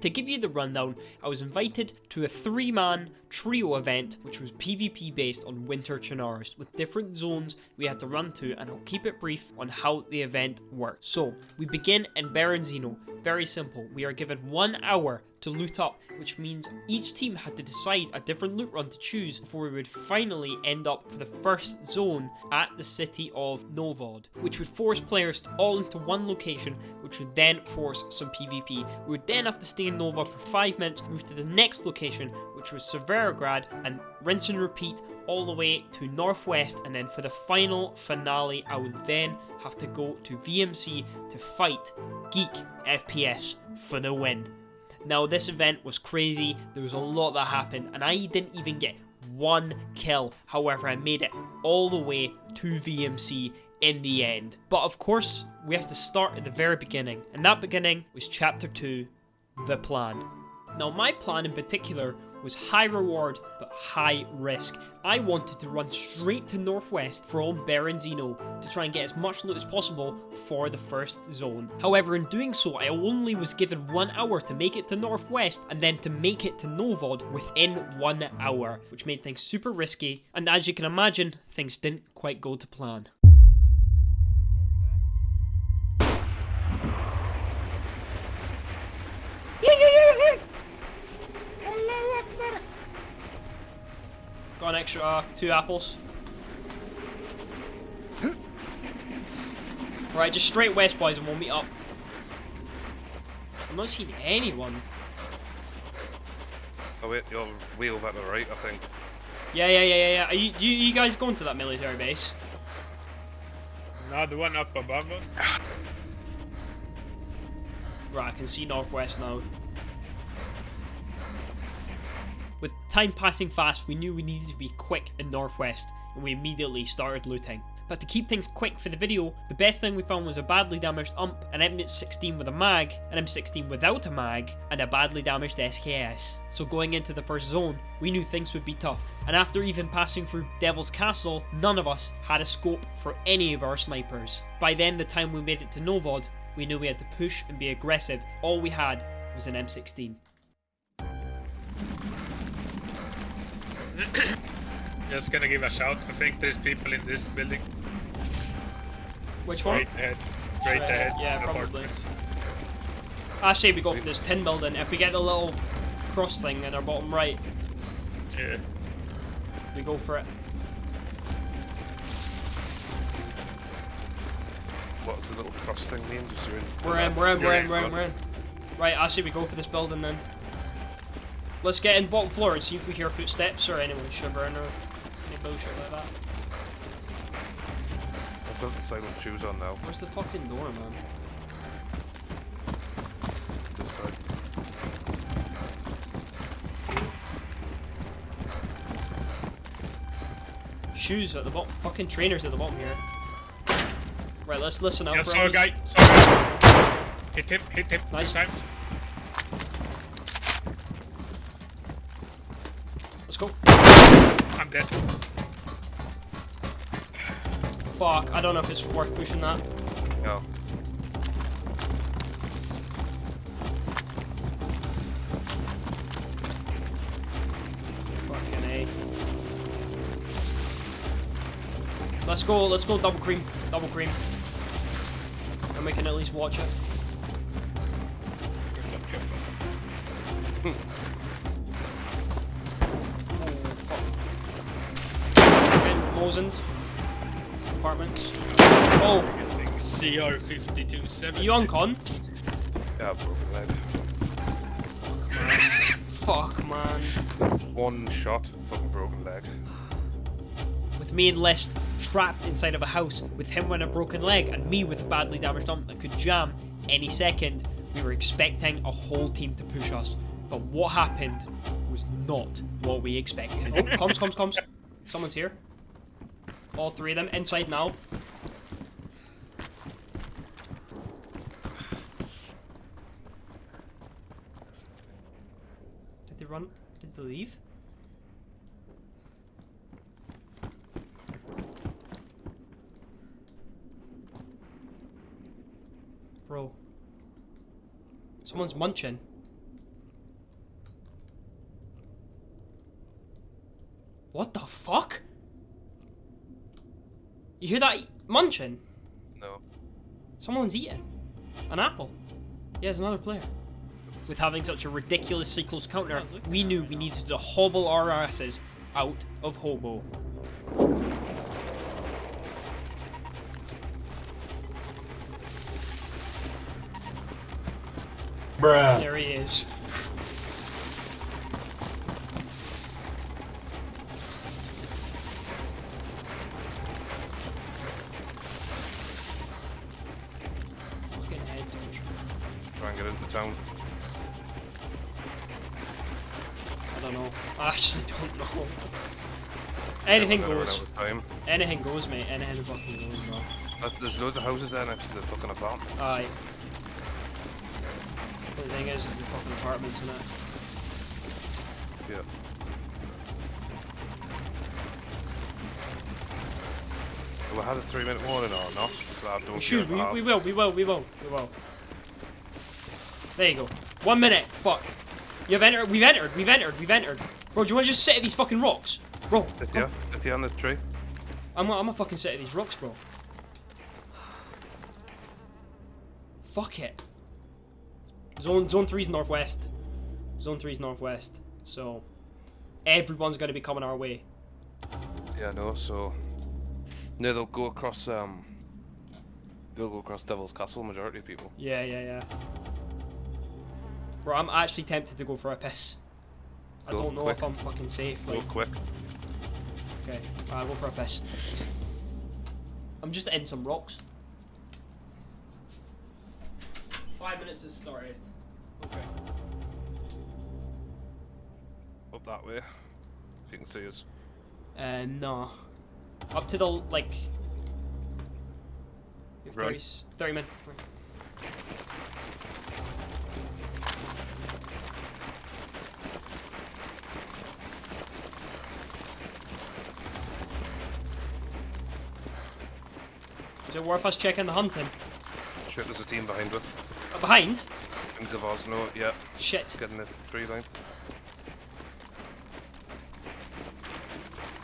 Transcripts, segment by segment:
To give you the rundown, I was invited to a 3-man trio event which was PvP based on Winter Chernarus with different zones we had to run to, and I'll keep it brief on how the event works. So, we begin in Berenzino. Very simple, we are given 1 hour to loot up, which means each team had to decide a different loot run to choose before we would finally end up for the first zone at the city of Novod, which would force players all into one location, which would then force some PvP. We would then have to stay in Novod for 5 minutes, move to the next location, which was Severograd, and rinse and repeat all the way to Northwest, and then for the final finale, I would then have to go to VMC to fight Geek FPS for the win. Now, this event was crazy, there was a lot that happened, and I didn't even get 1 kill. However, I made it all the way to VMC in the end. But of course, we have to start at the very beginning, and that beginning was Chapter 2, The Plan. Now, my plan in particular was high reward but high risk. I wanted to run straight to Northwest from Berenzino to try and get as much loot as possible for the first zone. However, in doing so, I only was given 1 hour to make it to Northwest and then to make it to Novod within 1 hour, which made things super risky, and as you can imagine, things didn't quite go to plan. Got an extra 2 apples. Right, just straight west, boys, and we'll meet up. I'm not seeing anyone. Oh wait, you're way over to the right, I think. Yeah. Are you guys going to that military base? No, the one up above us. Right, I can see Northwest now. With time passing fast, we knew we needed to be quick in Northwest, and we immediately started looting. But to keep things quick for the video, the best thing we found was a badly damaged UMP, an M16 with a mag, an M16 without a mag, and a badly damaged SKS. So going into the first zone, we knew things would be tough. And after even passing through Devil's Castle, none of us had a scope for any of our snipers. By then, the time we made it to Novod, we knew we had to push and be aggressive. All we had was an M16. Just gonna give a shout. I think there's people in this building. Which one? Straight ahead. Straight ahead. Yeah, probably. I say we go for this tin building. If we get the little cross thing in our bottom right, Yeah. we go for it. What does the little cross thing mean? Just you're in. We're in. Right, I say we go for this building then. Let's get in bottom floor and see if we hear footsteps or anyone shivering or any bullshit like that. I've got the silent shoes on now. Where's the fucking door, man? This side. Shoes at the bottom. Fucking trainers at the bottom here. Right, let's listen out Yeah, for saw a enemies. guy. Hit him Nice. 2 times. Let's go. I'm dead. Fuck, I don't know if it's worth pushing that. No. Fucking A. Let's go double cream. And we can at least watch it. Mosened. Apartments. Oh! CR527. Are you on con? Yeah, broken leg. Fuck, man. 1 shot, fucking broken leg. With me and List trapped inside of a house, with him with a broken leg and me with a badly damaged arm that could jam any second, we were expecting a whole team to push us. But what happened was not what we expected. Oh, comms. Someone's here. All 3 of them inside now. Did they run? Did they leave? Bro. Someone's munching. What the fuck? You hear that munching? No. Someone's eating an apple. Yeah, there's another player. With having such a ridiculously close counter, we knew we needed to hobble our asses out of hobo. Bruh. There he is. Fucking head dodge. Try and get into town. I don't know. I actually don't know. Anything Never run goes. out of time. Anything goes, mate. Anything fucking goes, bro. There's loads of houses there next to the fucking apartment. Aye. But the thing is, the fucking apartments and that. Yeah. We had a 3-minute warning or not? So I don't Shoot, care about we will. There you go. 1 minute. Fuck. We've entered. Bro, do you want to just sit at these fucking rocks? Bro, Sit come. here on the tree. I'm a fucking sit at these rocks, bro. Fuck it. Zone 3's northwest. Zone 3's northwest. So everyone's gonna be coming our way. Yeah, no, so no, they'll go across Devil's Castle, majority of people. Yeah. Bro, I'm actually tempted to go for a piss. I Go don't know quick. if I'm fucking safe. Go Like, quick. okay, I'll go for a piss. I'm just in some rocks. 5 minutes has started. Okay. Up that way. If you can see us. No. Up to the, like... Run. 30 minutes. Is it worth us checking the hunting? Shit, there's a team behind us. Behind? In Glaz, no, yeah. Shit. Getting the 3 line.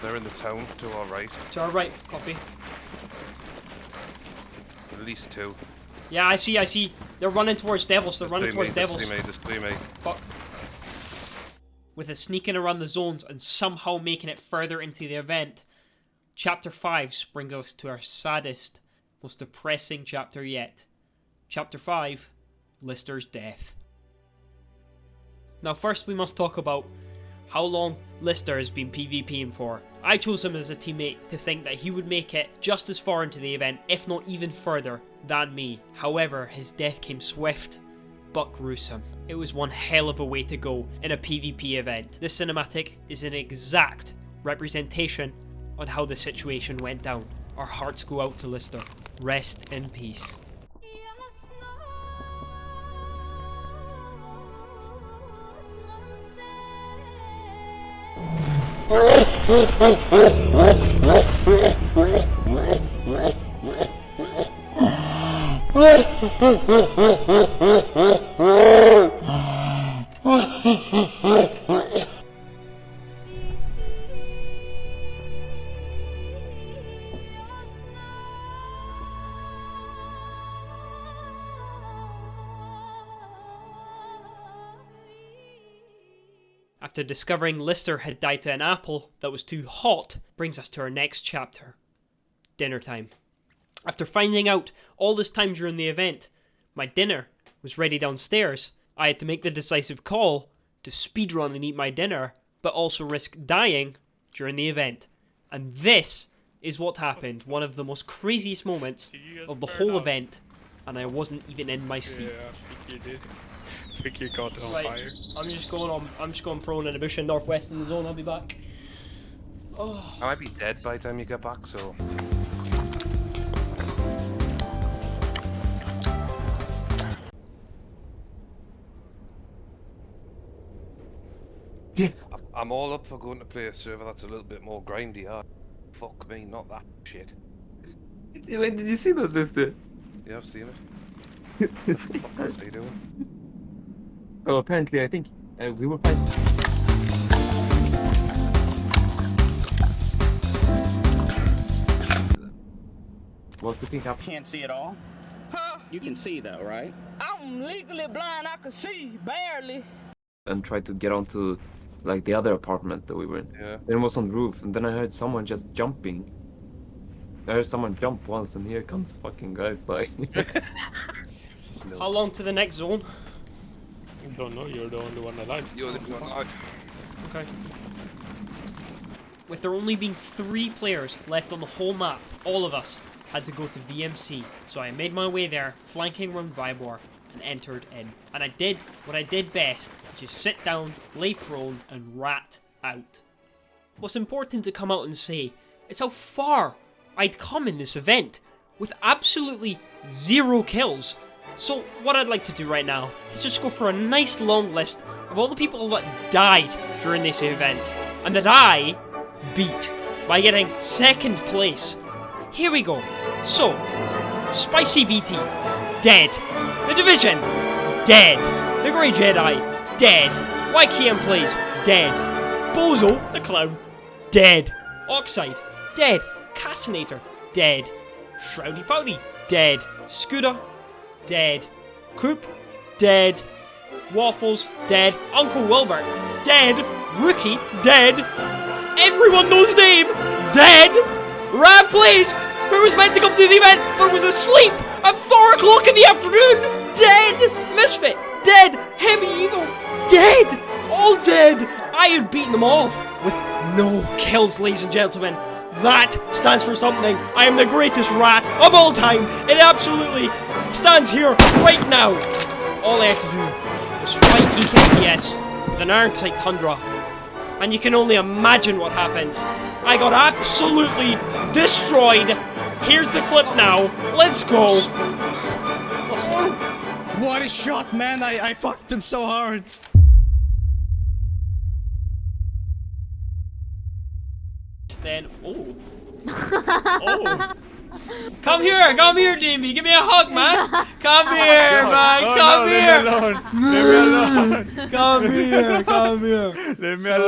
They're in the town to our right. To our right, copy. At least 2. Yeah, I see. They're running towards devils. They're running towards devils. There's 3 mate. Fuck. With us sneaking around the zones and somehow making it further into the event, Chapter 5 brings us to our saddest, most depressing chapter yet. Chapter 5, Lister's death. Now first we must talk about how long Lister has been PvPing for. I chose him as a teammate to think that he would make it just as far into the event, if not even further, than me. However, his death came swift but gruesome. It was one hell of a way to go in a PvP event. This cinematic is an exact representation on how the situation went down. Our hearts go out to Lister. Rest in peace. After discovering Lister had died to an apple that was too hot, brings us to our next chapter. Dinner time. After finding out all this time during the event, my dinner was ready downstairs. I had to make the decisive call to speedrun and eat my dinner, but also risk dying during the event. And this is what happened. One of the most craziest moments of the whole event, and I wasn't even in my seat. Yeah, I think you did. I think you got on Right, fire. I'm just going prone in the bush in northwest in the zone. I'll be back. Oh. I might be dead by the time you get back, so. Yeah. I'm all up for going to play a server that's a little bit more grindy. Fuck me, not that shit. When did you see that Lister? Yeah, I've seen it. What's he doing? Oh, apparently, I think we were fighting. What do you think happened? Can't see it all. Huh? You can see though, right? I'm legally blind. I can see barely. And tried to get onto like the other apartment that we were in. Yeah. Then it was on the roof, and then I heard someone just jumping. I heard someone jump once, and here comes a fucking guy flying. How long to the next zone? I don't know, you're the only one alive. You're the one alive. Okay. With there only being 3 players left on the whole map, all of us had to go to VMC. So I made my way there, flanking around Vibor, and entered in. And I did what I did best, which is sit down, lay prone, and rat out. What's important to come out and say is how far I'd come in this event, with absolutely 0 kills. So what I'd like to do right now is just go for a nice long list of all the people that died during this event, and that I beat by getting 2nd place. Here we go. So, Spicy VT, dead. The Division, dead. The Grey Jedi, dead. YKM Plays, dead. Bozo, the Clown, dead. Oxide, dead. Cassinator, dead. Shroudy Pouty, dead. Scooter, dead. Coop, dead. Waffles, dead. Uncle Wilbert, dead. Rookie, dead. Everyone knows name, dead. Rab Plays, who was meant to come to the event but was asleep at 4 o'clock in the afternoon, dead. Misfit, dead. Heavy Evil, dead. All dead. I had beaten them all with no kills, ladies and gentlemen. That stands for something. I am the greatest rat of all time. It absolutely stands here right now. All I had to do was fight Geek FPS with an Iron Sight Tundra. And you can only imagine what happened. I got absolutely destroyed. Here's the clip now. Let's go. What a shot, man. I fucked him so hard. Then, oh. Oh. Come here, Davey. Give me a hug, man. Come here, man. Come here. Leave me alone. Leave me alone. Come here. Leave me alone.